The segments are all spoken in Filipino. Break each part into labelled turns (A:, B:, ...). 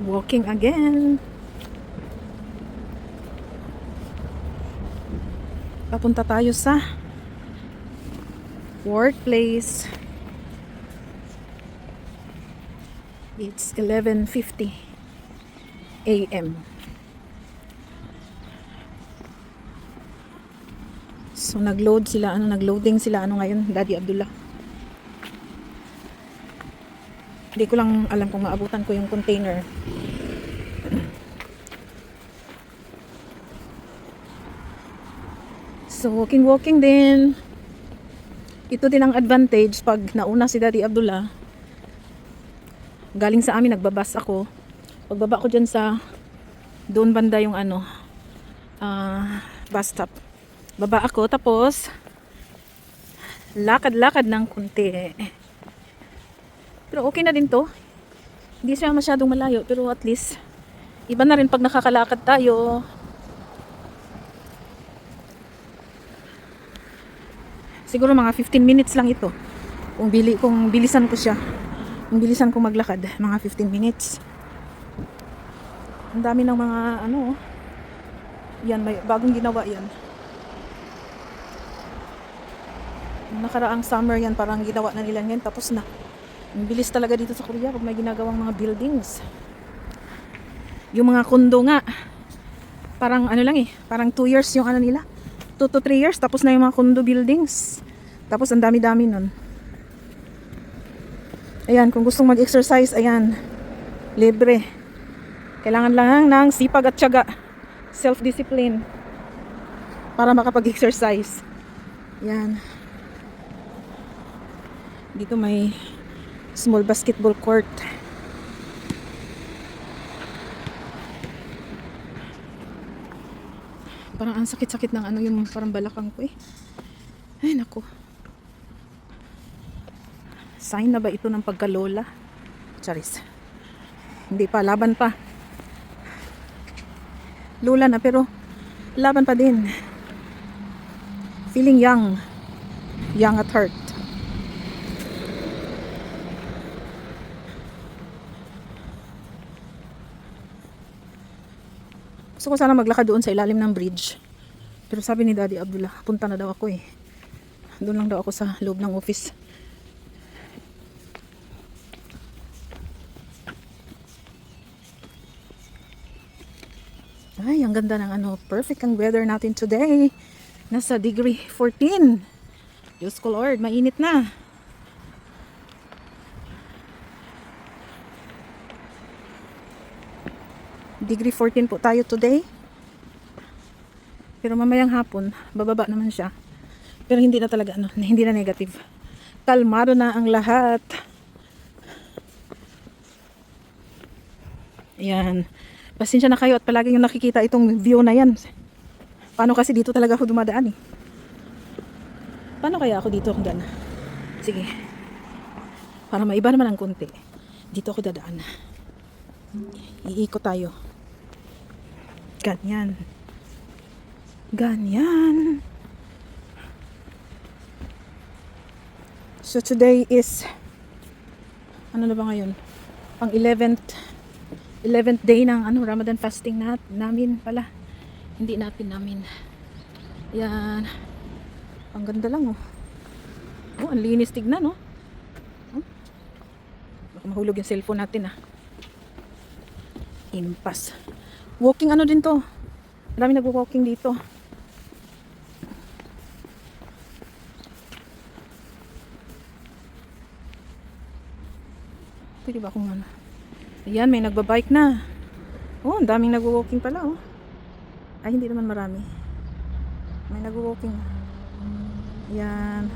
A: Walking again. Papunta tayo sa workplace. It's 11:50 a.m. So nagloading sila ngayon, Daddy Abdullah. Hindi ko lang alam kung maabutan ko yung container. So walking din. Ito din ang advantage pag nauna si Daddy Abdullah. Galing sa amin, nagbabas ako. Pagbaba ko dyan sa doon banda yung bus stop. Baba ako, tapos lakad-lakad ng kunti. Pero okay na din to. Hindi siya masyadong malayo, pero at least iba na rin pag nakakalakad tayo. Siguro mga 15 minutes lang ito. Kung bilisan ko siya. Kung bilisan ko maglakad, mga 15 minutes. Ang dami ng mga yan, may bagong ginawa yan. Nakaraang summer yan, parang ginawa na nila yan, tapos na. Ang bilis talaga dito sa Korea pag may ginagawang mga buildings. Yung mga kondo nga, parang parang 2 years yung nila. 2 to 3 years, tapos na yung mga condo buildings. Tapos ang dami-dami nun. Ayan, kung gustong mag-exercise, ayan, libre. Kailangan lang ng sipag at tiyaga, self-discipline, para makapag-exercise. Ayan. Dito may small basketball court. Parang ang sakit-sakit ng yung parang balakang ko eh. Ay naku. Sign na ba ito ng pagkalola? Charis. Hindi pa, laban pa. Lola na pero laban pa din. Feeling young. Young at heart. Gusto ko sana maglakad doon sa ilalim ng bridge. Pero sabi ni Daddy Abdullah, punta na daw ako eh. Doon lang daw ako sa loob ng office. Ay, ang ganda ng perfect ang weather natin today. Nasa degree 14. Diyos ko Lord, mainit na. Degree 14 po tayo today. Pero mamayang hapon, bababa naman siya. Pero hindi na talaga hindi na negative. Kalmado na ang lahat. Ayan. Pasensya na kayo at palagi yung nakikita itong view na yan. Paano kasi dito talaga ako dumadaan eh. Paano kaya ako dito dadaan? Sige. Para maiba naman ang konti. Dito ako dadaan. Iikot tayo. Ganyan. Ganyan. So today is ano na ba ngayon? Pang 11th day ng Ramadan fasting namin pala. Hindi namin. Yan. Ang ganda lang oh. Oh, ang linis tignan oh. Baka mahulog yung cellphone natin ah. Impas. Walking din to. Marami nagwo-walking dito. Pwede ba kung Ayan, may nagbabike na. Oh, ang daming nagwo-walking pala oh. Ay, hindi naman marami. May nagwo-walking. Ayan.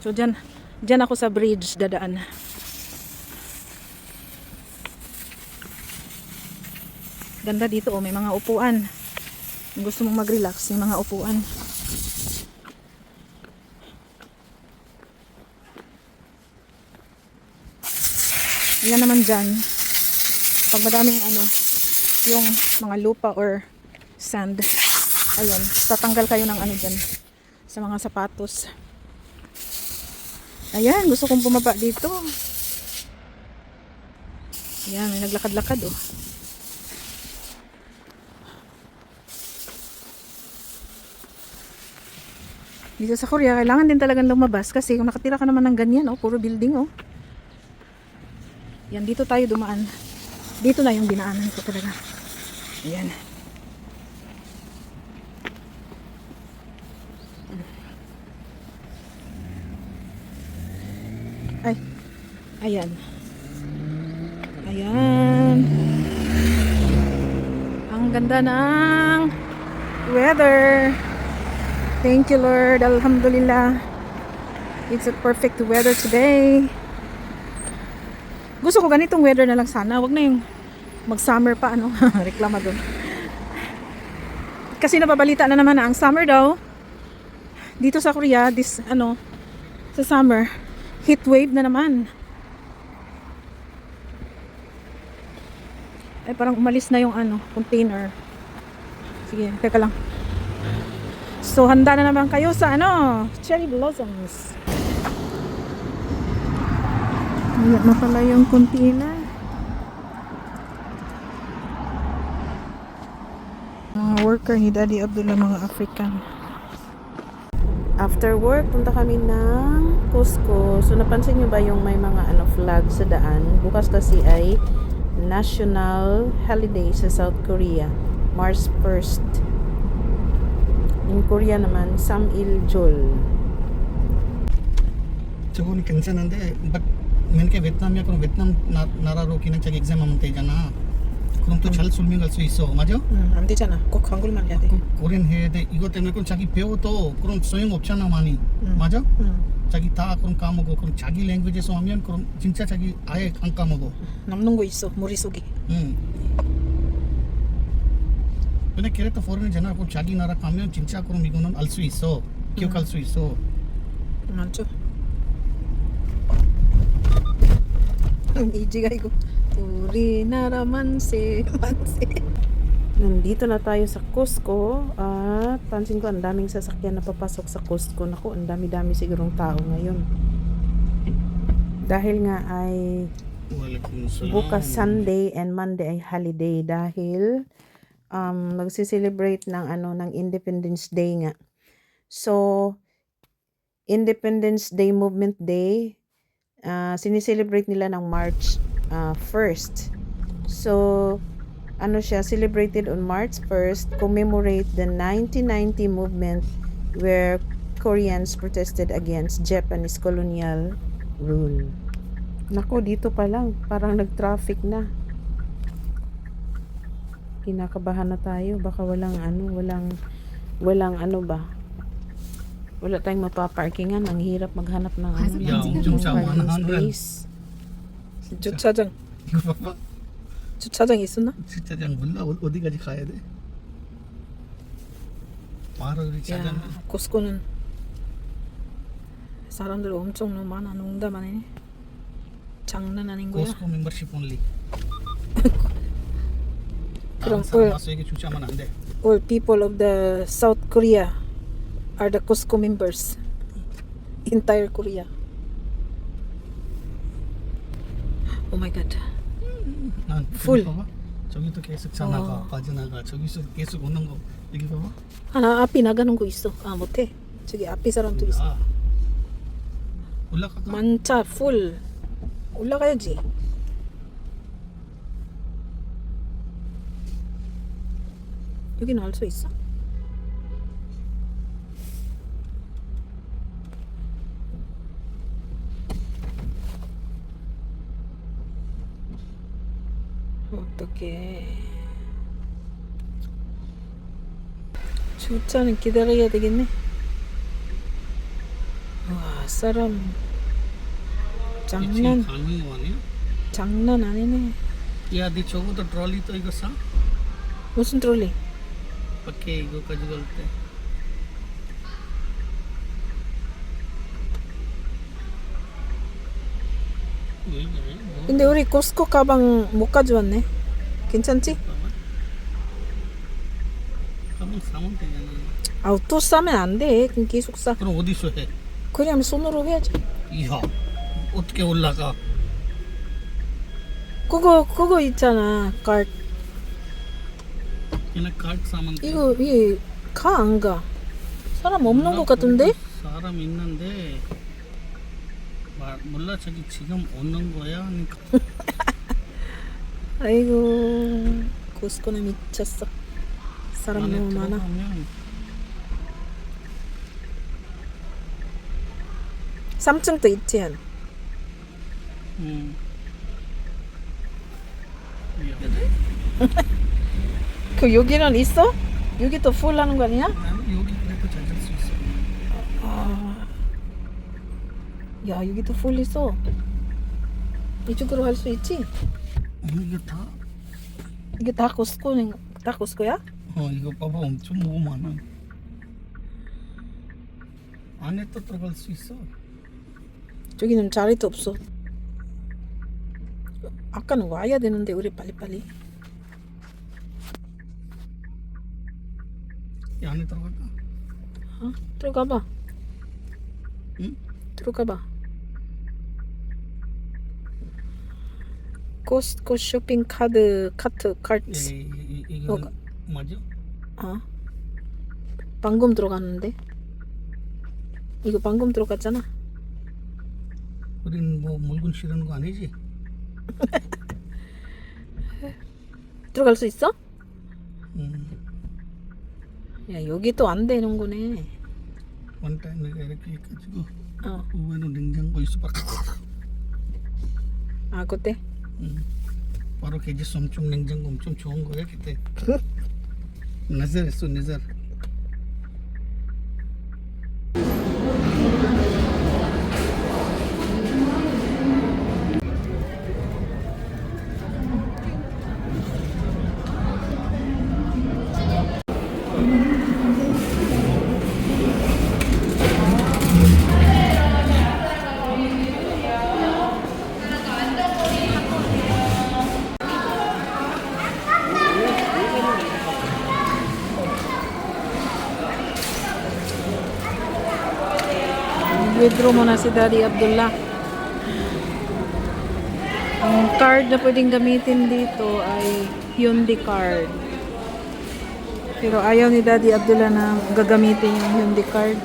A: So, dyan ako sa bridge dadaan. Ganda dito oh, may mga upuan. Kung gusto mong mag-relax, may mga upuan. Yan naman dyan. Pag madaming yung mga lupa or sand, ayun, tatanggal kayo ng dyan sa mga sapatos. Ayan, gusto kong bumaba dito. Ayan, may naglakad-lakad oh. Dito sa Korea, kailangan din talagang lumabas kasi kung nakatira ka naman ng ganyan, oh, puro building, oh. Yan, dito tayo dumaan. Dito na yung dinaanan ko talaga. Ayan. Ay. Ayan. Ayan. Ang ganda ng weather. Thank you, Lord. Alhamdulillah. It's a perfect weather today. Gusto ko ganitong weather na lang sana. Wag na yung mag-summer pa, ano. Reklama doon. Kasi nababalita na naman na ang summer daw dito sa Korea, sa summer, heat wave na naman. Ay, parang umalis na yung container. Sige, teka lang. So, handa na naman kayo sa cherry blossoms. Ayan na pala yung container. Mga worker ni Daddy Abdullah, mga African. After work, punta kami ng Cusco. So, napansin nyo ba yung may mga flag sa daan? Bukas kasi ay national holiday sa South Korea. March 1st. In Korea naman, Samil-jol.
B: 저거는 괜찮은데, but 맨게 베트남이야. 그럼 베트남 나라로 그냥 자기 exam 하면 되잖아. 그럼 또 잘 설명할 수 있어, 맞아?
A: 안 되잖아. 꼭 한글만 해야 돼.
B: 고린 해야 돼. 이것 때문에 그럼 자기 배워도 그럼 소용 없잖아 많이, 맞아? 자기 다 그럼 까먹어. 그럼 자기 랭귀지에서 하면 그럼 진짜 자기 아예 안 까먹어.
A: 남는 거 있어, 머릿속에.
B: 근데 그래도 포레너잖아. 그럼 자기 나라 가면 진짜 그럼 이거는 알 수 있어, 기억할 수 있어.
A: 맞죠? 이지가 이거 우리나라 만세 만세. Nandito na tayo sa Cusco at pansin ko ang daming sasakyan na papasok sa Cusco. Naku, ang dami-dami sigurong tao ngayon. Dahil nga ay bukas Sunday and Monday ay holiday dahil magsi-celebrate ng ng Independence Day nga. So Independence Day Movement Day sinicelebrate nila ng March 1st. So siya, celebrated on March 1st, commemorate the 1990 movement where Koreans protested against Japanese colonial rule. Nako, dito pa lang parang nag-traffic na. Kinakabahan na tayo, baka walang wala tayong mapaparkingan. Ang hirap maghanap ng parking space. 주차장.
B: 이거 봐봐.
A: 주차장 있었나?
B: 주차장 몰라. 어디까지 가야 돼? 바로 우리
A: 야,
B: 차장.
A: 코스코는 사람들 엄청 너무 많아. 농담 아니네. 장난 아닌 거야.
B: 코스코 멤버십 only.
A: 그럼
B: 사람 와서 여기 주차하면 안 돼.
A: all people of the South Korea are the Cusco members. Entire Korea. Oh my God.
B: 난
A: Full.
B: 봐봐. 저기도 계속 지나가, 빠져나가. 저기서 계속 오는 거. 여기 봐봐.
A: 하나 앞이 나가는 거 있어. 못해. 저기 앞에 사람도 있어.
B: 야, 올라갈까?
A: 만차 full. 올라가야지. 여기 나올 수 있어? 어떡해. 주차는 기다려야 되겠네. 와, 사람 장난
B: 가는 거 아니야?
A: 장난 아니네.
B: 야, 네 저거도 트롤리 또 이거 사?
A: 무슨 트롤리?
B: 밖에 이거 가져갈 때. 왜 그래? 뭐?
A: 근데 우리 코스코 가방 못 가져왔네. 괜찮지?
B: 가방 사면 되잖아.
A: 또 싸면 안 돼. 그럼 계속 싸.
B: 그럼 어디서 해?
A: 그냥 손으로 해야지.
B: 이야, 어떻게 올라가?
A: 그거 있잖아. 깔.
B: 얘네 카트 사면 돼.
A: 이거 이게 가 안 가? 사람 없는 것 같은데?
B: 사람 있는데 몰라 저기 지금 오는 거야? 하니까
A: 아이고 코스코는 미쳤어. 사람
B: 안에
A: 너무 많아.
B: 들어가면
A: 3층도 있지.
B: 이야.
A: 그 여기는 있어? 여기 또 풀 하는 거 아니야?
B: 나는 여기 그래도 찾을 수 있어.
A: 아, 야 여기도 풀 있어. 이쪽으로 할 수 있지?
B: 이거 다
A: 이게 다 코스코는 다 코스코야?
B: 이거 봐봐 엄청 너무 많아. 안에 또 들어갈 수 있어.
A: 저기는 자리도 없어. 아까는 와야 되는데 우리 빨리빨리.
B: 이 안에 들어갈까?
A: 들어가봐.
B: 응?
A: 들어가봐. 코스코 쇼핑 카트 카트.
B: 이거
A: 어.
B: 맞아?
A: 어? 방금 들어갔는데? 이거 방금 들어갔잖아.
B: 우린 뭐 물건 실은 거 아니지?
A: 들어갈 수 있어?
B: 음.
A: 야 여기 또 안 되는 거네.
B: 원타임 내가 이렇게 해가지고
A: 어.
B: 우에는 냉장고 있어.
A: 아 그때?
B: 바로 계집 엄청 냉장고 엄청 좋은 거야 그때. नजर है सो नजर.
A: Withdraw mo na si Daddy Abdullah. Ang card na pwedeng gamitin dito ay Hyundai card. Pero ayaw ni Daddy Abdullah na gagamitin yung Hyundai card.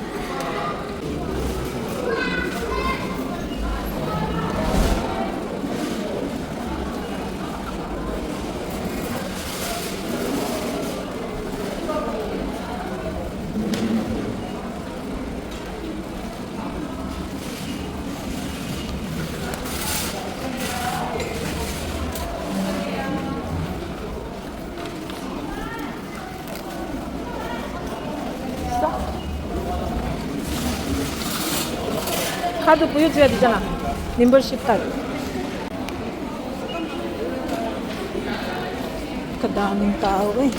A: 카드 보여줘야 되잖아. 멤버십 카드. Kadaming tao eh.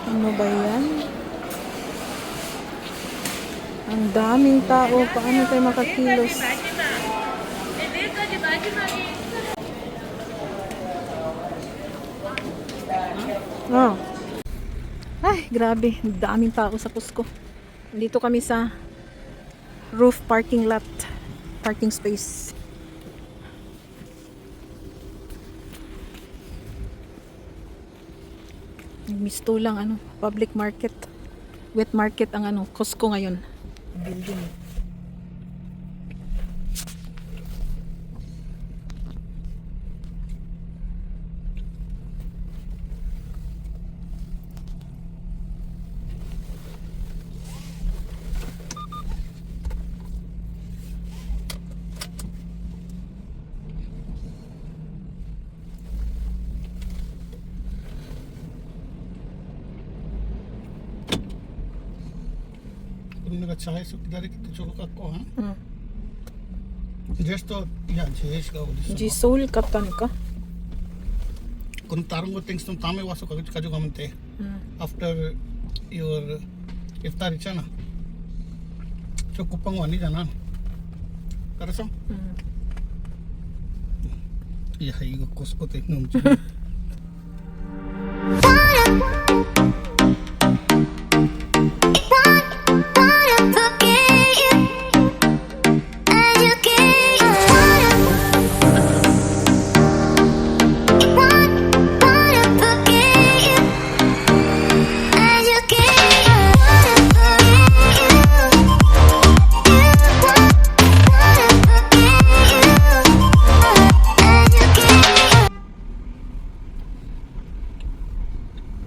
A: Ano ba yan? Ang daming tao. Paano tayo makakilos? Oh. Ay, grabe. Ang daming tao sa Cusco. Dito kami sa roof parking lot. Parking space. Misto lang ano, public market. Wet market ang ano, Cusco ngayon. Building.
B: 우리가 차에서 기다리기 좋을 것 같고,
A: 응.
B: 제스도 야 제시가 어디 있어?
A: G Soul 같다니까.
B: 그럼 다른 거 things 좀 다음에 와서 가져가면 돼. After your iftar 있잖아. 저 쿠팡 아니잖아. 알았어? 야 이거 코스코 테크놀로지.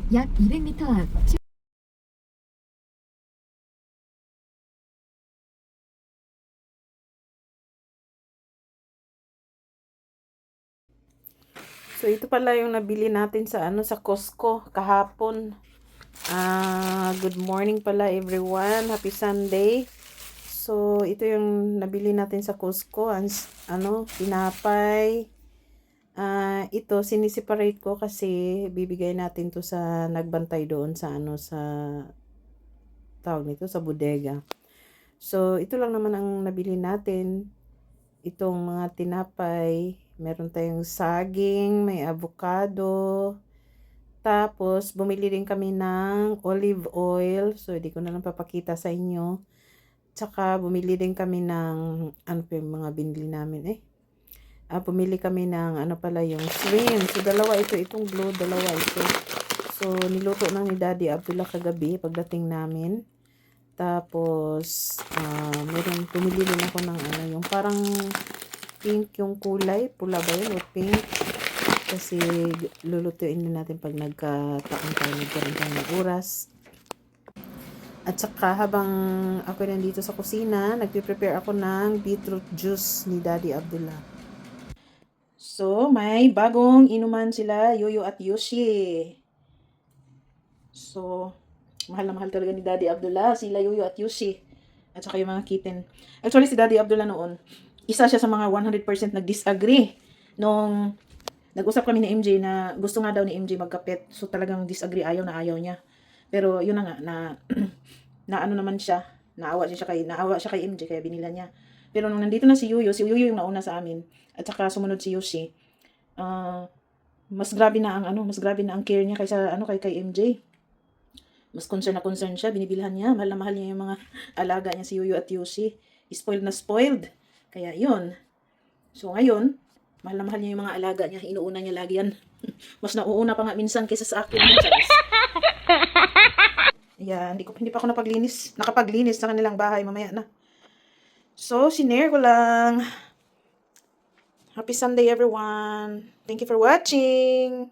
C: 약 200m 앞
A: So ito pala yung nabili natin sa sa Costco kahapon. Good morning pala everyone. Happy Sunday. So ito yung nabili natin sa Costco. Tinapay. Ito siniseparate ko kasi bibigay natin to sa nagbantay doon sa sa tawag nito sa bodega. So ito lang naman ang nabili natin. Itong mga tinapay, meron tayong saging, may avocado. Tapos bumili rin kami ng olive oil. So hindi ko na lang papakita sa inyo. Tsaka bumili din kami ng ano pa yung mga binili namin bumili kami ng yung shrimp. So dalawa itong blue, dalawa ito. So niluto na ni Daddy Abdullah kagabi pagdating namin. Tapos meron bumili din ako ng yung parang pink yung kulay, pula ba yun o pink? Kasi lulutuin din natin pag nagkataon tayo, nagkaroon tayo ng oras. At saka habang ako nandito sa kusina, nagpe-prepare ako ng beetroot juice ni Daddy Abdullah. So, may bagong inuman sila, Yoyo at Yoshi. So, mahal na mahal talaga ni Daddy Abdullah, sila Yoyo at Yoshi. At saka yung mga kitten. Actually, si Daddy Abdullah noon, isa siya sa mga 100% nag-disagree. Nung nag-usap kami ni MJ na gusto nga daw ni MJ magkapet. So, talagang disagree, ayaw niya. Pero, yun na nga, na ano naman siya, naawa siya kay MJ, kaya binila niya. Pero nung nandito na si Yoyo yung nauna sa amin, at saka sumunod si Yoshi, mas grabe na ang care niya kaysa kay MJ. Mas concern siya, binibilhan niya, mahal na mahal niya yung mga alaga niya si Yoyo at Yoshi. Spoiled na spoiled. Kaya yun. So ngayon, mahal na mahal niya yung mga alaga niya, inuuna niya lagi yan. Mas nauuna pa nga minsan kaysa sa akin. Yeah, hindi pa ako nakapaglinis sa kanilang bahay, mamaya na. So, sinare ko lang. Happy Sunday everyone. Thank you for watching.